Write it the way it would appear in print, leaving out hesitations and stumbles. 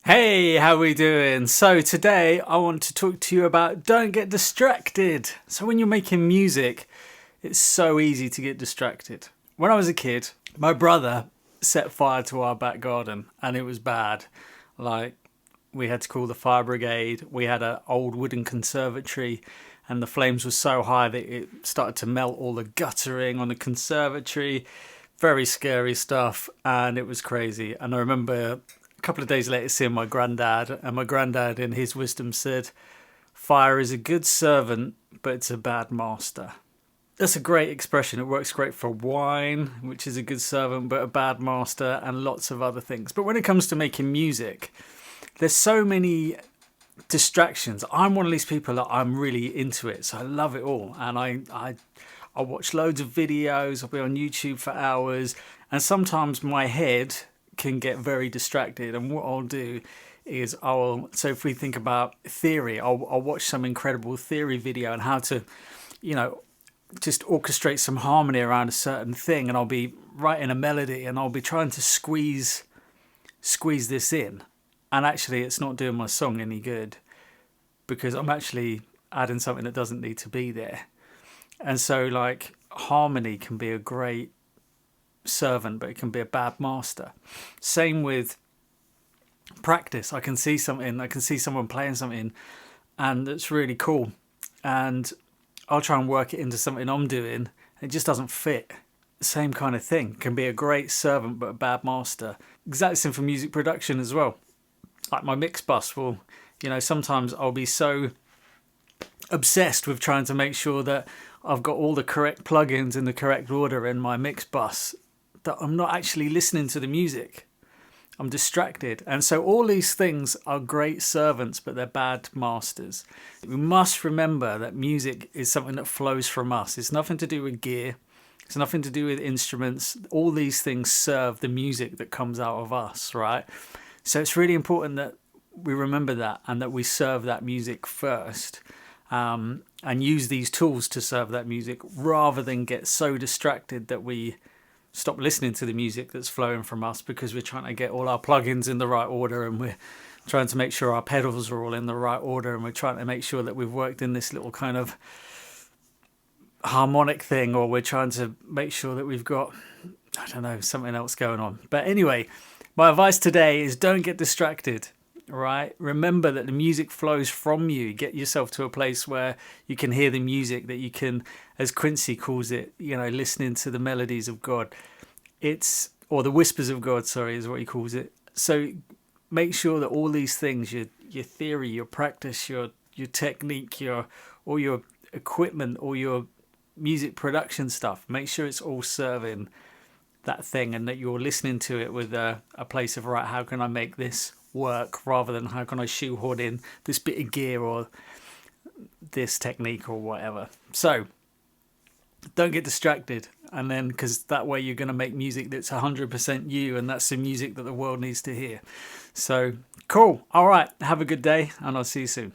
Hey, how we doing? So today I want to talk to you about don't get distracted. So when you're making music, it's so easy to get distracted. When I was a kid, my brother set fire to our back garden and it was bad. Like we had to call the fire brigade. We had an old wooden conservatory and the flames were so high that it started to melt all the guttering on the conservatory. Very scary stuff and it was crazy. And I remember a couple of days later seeing my granddad, and my granddad in his wisdom said, fire is a good servant, but it's a bad master. That's a great expression. It works great for wine, which is a good servant, but a bad master, and lots of other things. But when it comes to making music, there's so many distractions. I'm one of these people that I'm really into it, so I love it all. And I watch loads of videos, I'll be on YouTube for hours, and sometimes my head can get very distracted, and what I'll do is so if we think about theory, I'll watch some incredible theory video on how to just orchestrate some harmony around a certain thing, and I'll be writing a melody and I'll be trying to squeeze this in, and actually it's not doing my song any good because I'm actually adding something that doesn't need to be there. And so like harmony can be a great servant, but it can be a bad master. Same with practice. I can see someone playing something and it's really cool, and I'll try and work it into something I'm doing. It just doesn't fit. Same kind of thing. Can be a great servant but a bad master. Exactly same for music production as well. Like my mix bus will, sometimes I'll be so obsessed with trying to make sure that I've got all the correct plugins in the correct order in my mix bus that I'm not actually listening to the music. I'm distracted. And so all these things are great servants, but they're bad masters. We must remember that music is something that flows from us. It's nothing to do with gear. It's nothing to do with instruments. All these things serve the music that comes out of us, right? So it's really important that we remember that and that we serve that music first, and use these tools to serve that music rather than get so distracted that we stop listening to the music that's flowing from us because we're trying to get all our plugins in the right order, and we're trying to make sure our pedals are all in the right order, and we're trying to make sure that we've worked in this little kind of harmonic thing, or we're trying to make sure that we've got, I don't know, something else going on. But anyway, my advice today is don't get distracted. Right? Remember that the music flows from you. Get yourself to a place where you can hear the music, that you can, as Quincy calls it, listening to the melodies of God. Or the whispers of God, sorry, is what he calls it. So make sure that all these things, your theory, your practice, your technique, all your equipment, all your music production stuff, make sure it's all serving that thing, and that you're listening to it with a place of, right, how can I make this work, rather than how can I shoehorn in this bit of gear or this technique or whatever. So don't get distracted, and then because that way you're going to make music that's 100% you, and that's the music that the world needs to hear. So cool. All right, have a good day, and I'll see you soon.